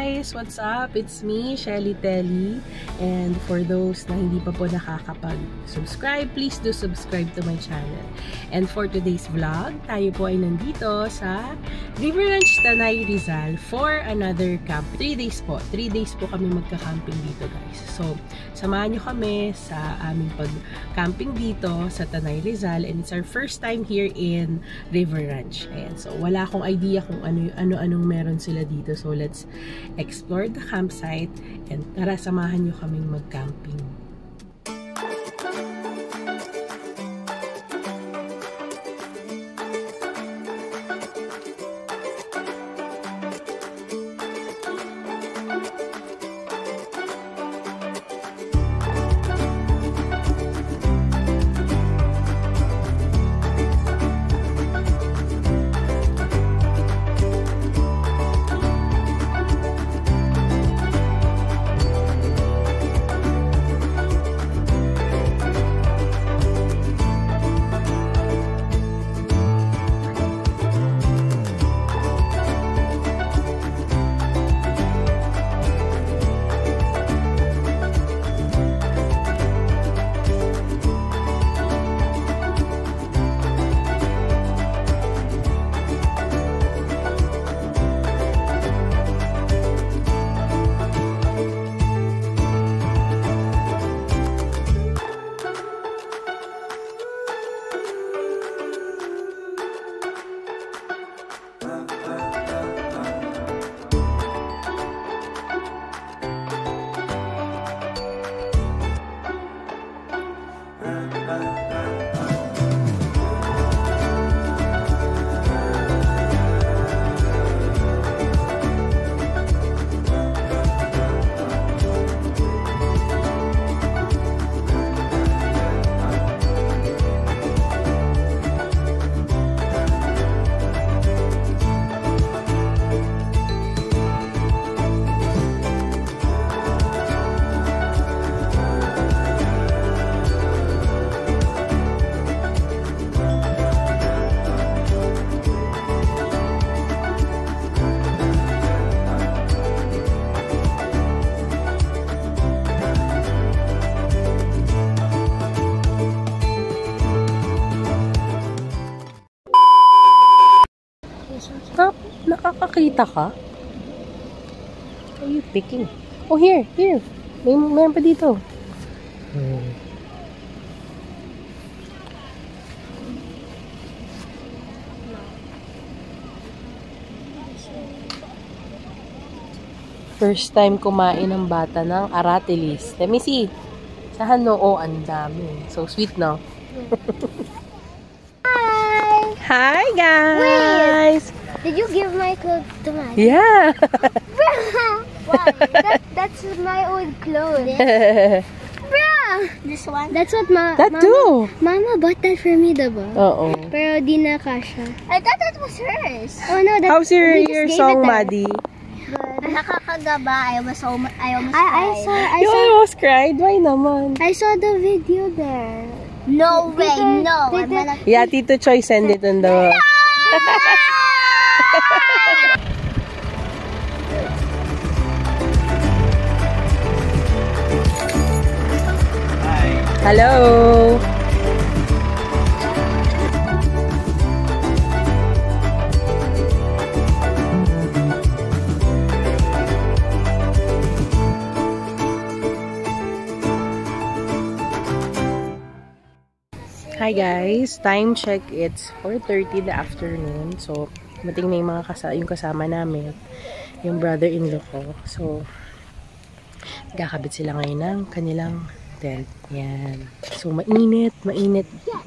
guys! What's up? It's me, Shelly Telly. And for those na hindi pa po nakakapag-subscribe, please do subscribe to my channel. And for today's vlog, tayo po ay nandito sa River Ranch, Tanay, Rizal for another camp. 3 days po. 3 days po kami magka-camping dito guys. So, samahan nyo kami sa aming pag-camping dito sa Tanay, Rizal. And it's our first time here in River Ranch. Ayan. So, wala akong idea kung ano-anong meron sila dito. So, let's explore the campsite and tara, samahan nyo kaming mag-camping. Nakakakita ka? What are you picking? Oh, here. Meron pa dito. First time kumain ng bata ng aratilis. Let me see. Sa Hanoo, ang dami. So sweet, no? Hi, guys! Wait, did you give my clothes to Mama? Yeah! Why? That's my old clothes. Bruh! This one? That's what That too! Mama bought that for me, diba? Oo. Pero di na kasha. I thought that was hers. Oh no, that's... How's your song, Maddie? Nakakagaba. I almost cried. You almost cried? Why naman? I saw the video there. No way, no. Yeah, Tito Choi send it on the... Hello! Hi guys! Time check, it's 4:30 in the afternoon. So, mating na yung yung kasama namin. Yung brother-in-law ko. So, kakabit sila ngayon ng kanilang tent. Yan. So, mainit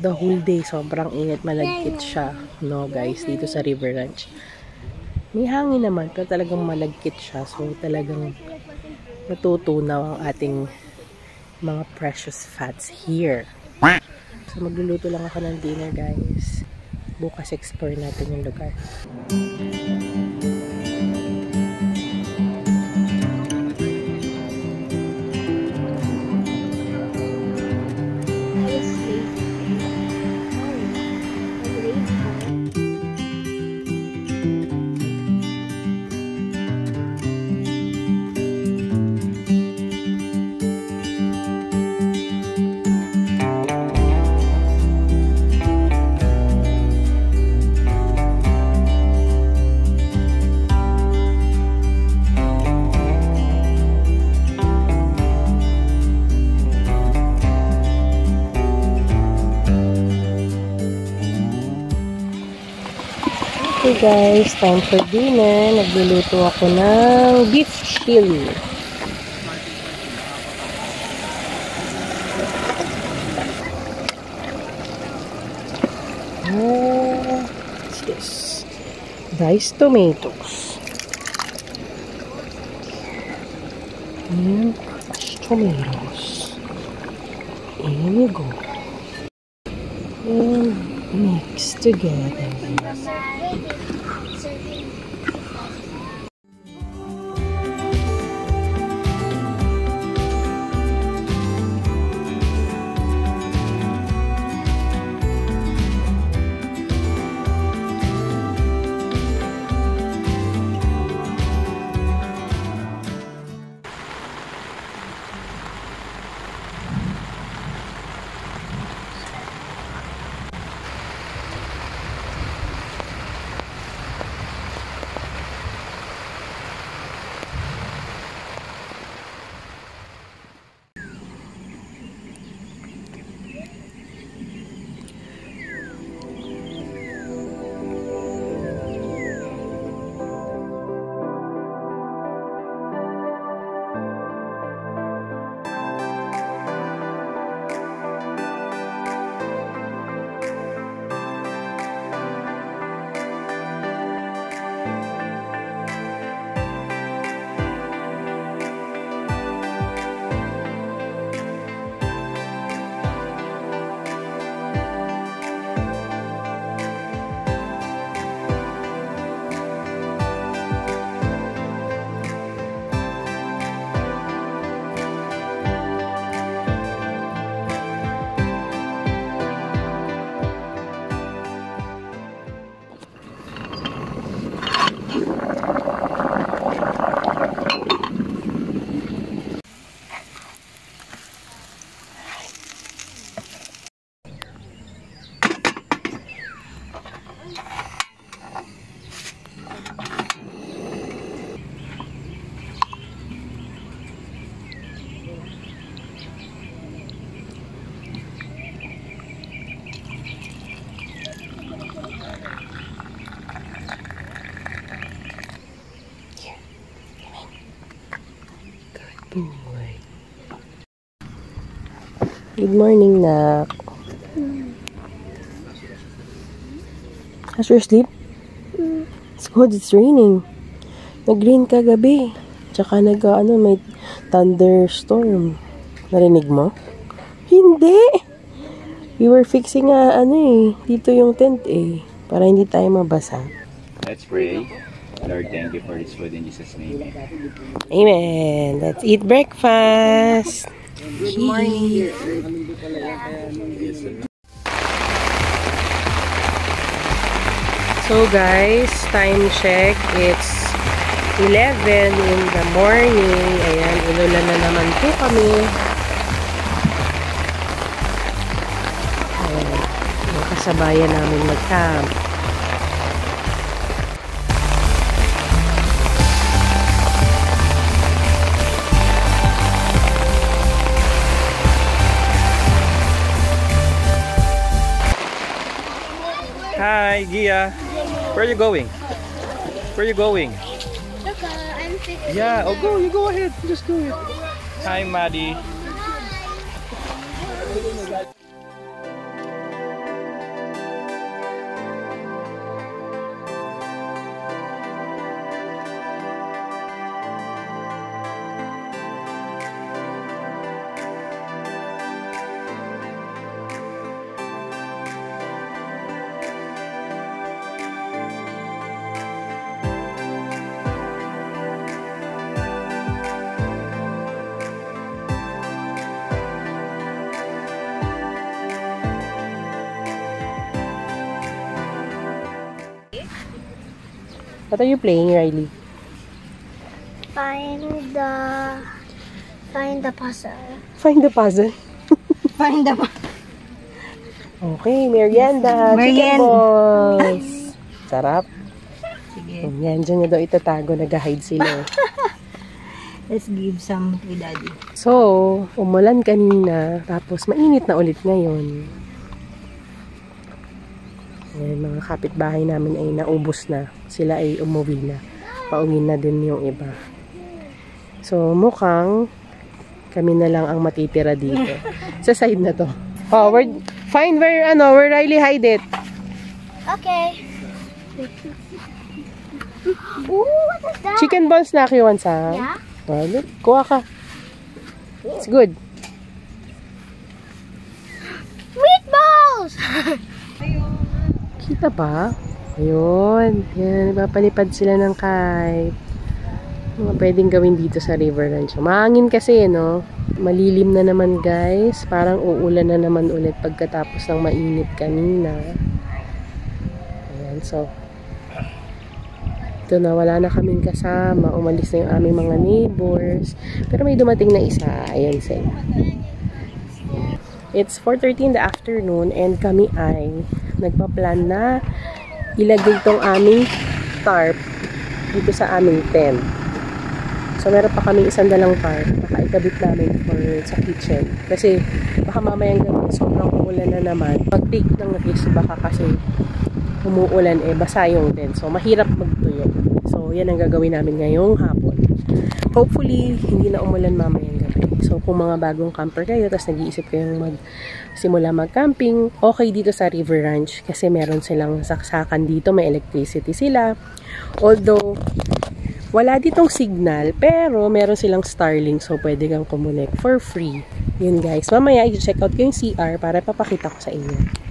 the whole day. Sobrang init, malagkit siya. No guys, dito sa River Ranch. May hangin naman, pero talagang malagkit siya. So, talagang natutunaw ang ating mga precious fats here. So, magluluto lang ako ng dinner guys. Bukas explore natin yung lugar. Okay guys, time for dinner. Nagluluto ako ng beef chili. What's this? Diced tomatoes. And crushed tomatoes. In you go. And mix together. Good morning, Nak. How's your sleep? It's good, it's raining. Nag-rain kagabi. Tsaka may thunderstorm. Narinig mo? Hindi! We were fixing dito yung tent para hindi tayo mabasa. Let's pray. Lord, thank you for this food in Jesus' name. Amen. Let's eat breakfast. Good morning. So guys, time check. It's 11 in the morning. Ayan, inulan na naman po kami. Ayan, yung kasabayan namin mag-camp. Hi, Gia. Where are you going? Where are you going? I'm fixing. Yeah, oh go, you go ahead. Just go ahead. Hi, Maddie. What are you playing, Riley? Find the puzzle. Find the puzzle. Find the puzzle. Okay, merienda. Chicken balls. Sarap. Sige. Yan, dyan nyo daw itatago. Nag-hide sila. Let's give some to Daddy. So, umulan kanina. Tapos, mainit na ulit ngayon. Mga kapitbahay namin ay naubos na. Sila ay umuwi na. Pauwi na din yung iba. So, mukhang kami na lang ang matitira dito. Sa side na to. Oh, find where Riley hide it. Okay. Ooh, what is that? Chicken balls na you want some? Yeah. Oh, look, kuha ka. It's good. Meatballs! Kita ba? Ayun. Yan, napapalipad sila ng kite. Mga pwedeng gawin dito sa River Ranch. Mahangin kasi, no? Malilim na naman, guys. Parang uulan na naman ulit pagkatapos ng mainit kanina. Ayan, so ito na, wala na kaming kasama. Umalis na yung aming mga neighbors. Pero may dumating na isa. Ayan sila. It's 4:30 in the afternoon and kami ay nagpa-plan na ilagay tong aming tarp dito sa aming tent. So, meron pa kami isang dalang tarp. Nakaikabit namin sa kitchen. Kasi, baka mamayang gabi, sobrang uulan na naman. Pag-take ng risk, baka kasi umuulan, basa yung tent. So, mahirap magtuyo. So, yan ang gagawin namin ngayong hapon. Hopefully, hindi na umulan mamayang gabi. So, kung mga bagong camper kayo, tapos nag-iisip kayong simula mag-camping, okay dito sa River Ranch kasi meron silang saksakan dito, may electricity sila. Although, wala ditong signal, pero meron silang Starlink, so pwede kang kumonek for free. Yun guys, mamaya i-check out ko yung CR para papakita ko sa inyo.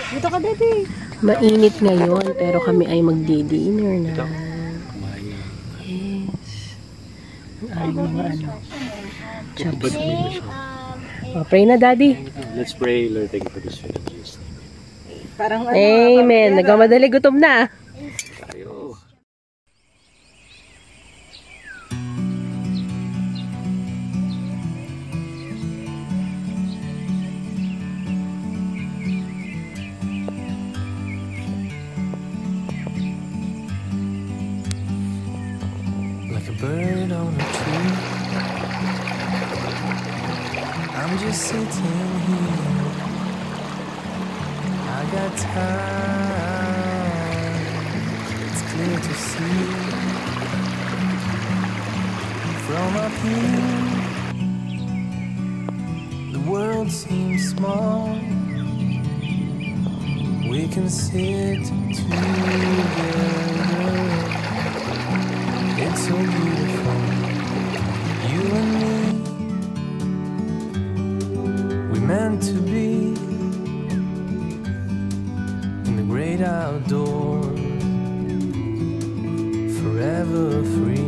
Dito ka, baby. Mainit ngayon, pero kami ay magdi-dinner na. Yes. Ang mga chops. Oh, pray na, Daddy. Let's pray, Lord, thank you for this food. Amen. Nagmamadali, gutom na. Tayo. Like a bird on a tree, I'm just sitting here got time. It's clear to see from up here. The world seems small. We can sit together. It's so beautiful, you and me. We're meant to be in the great outdoors, forever free.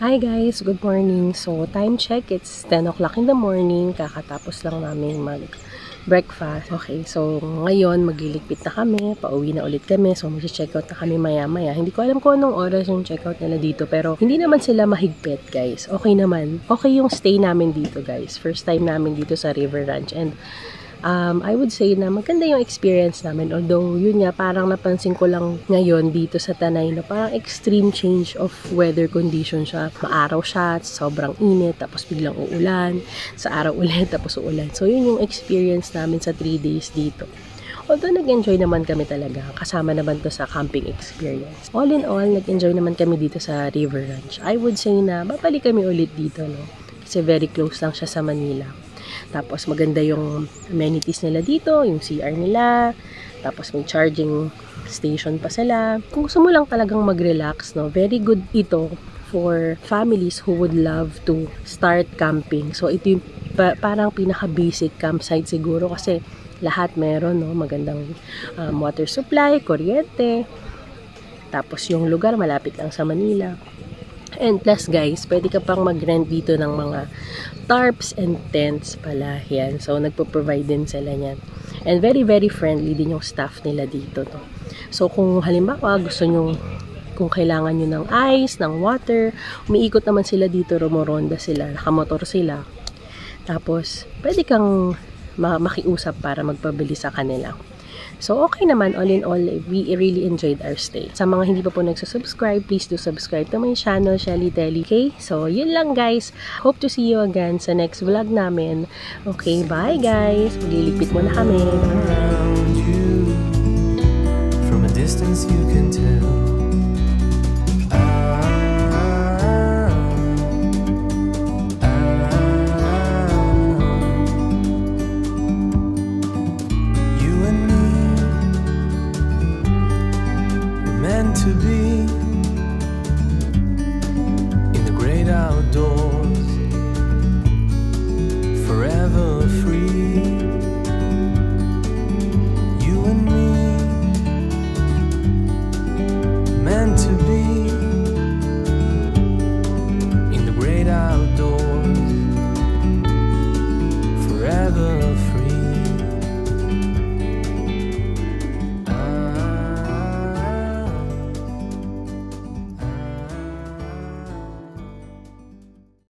Hi guys, good morning. So, time check, it's 10 o'clock in the morning. Kakatapos lang namin mag-breakfast. Okay, so ngayon magliligpit na kami. Pauwi na ulit kami. So, mag-checkout na kami maya-maya. Hindi ko alam kung anong oras yung checkout nila dito. Pero, hindi naman sila mahigpit, guys. Okay naman. Okay yung stay namin dito, guys. First time namin dito sa River Ranch. And, I would say na maganda yung experience namin. Although, yun nga, parang napansin ko lang ngayon dito sa Tanay na parang extreme change of weather condition siya. Maaraw siya, sobrang init, tapos biglang uulan. Sa araw ulit, tapos uulan. So, yun yung experience namin sa 3 days dito. Although, nag-enjoy naman kami talaga. Kasama naman to sa camping experience. All in all, nag-enjoy naman kami dito sa River Ranch. I would say na babalik kami ulit dito, no? Kasi very close lang siya sa Manila. Tapos maganda yung amenities nila dito, yung CR nila. Tapos may charging station pa sila. Kung gusto mo lang talagang mag-relax, no, very good ito for families who would love to start camping. So ito yung parang pinaka-basic campsite siguro kasi lahat meron, no, magandang water supply, kuryente. Tapos yung lugar malapit lang sa Manila. And plus guys, pwede ka pang mag-rent dito ng mga tarps and tents pala yan. So, nagpo-provide din sila yan. And very, very friendly din yung staff nila dito. To. So, kung halimbawa gusto nyo, kung kailangan nyo ng ice, ng water, umiikot naman sila dito, rumoronda sila, nakamotor sila. Tapos, pwede kang makiusap para magpabili sa kanila. So, okay naman, all in all, we really enjoyed our stay. Sa mga hindi pa po nagsusubscribe, please do subscribe to my channel, Shelly Telly. Okay? So, yun lang guys. Hope to see you again sa next vlog namin. Okay, bye guys. Maglilipit muna kami. Around you, from a distance you can tell. To be in the great outdoors, forever free. You and me, meant to be in the great outdoors, forever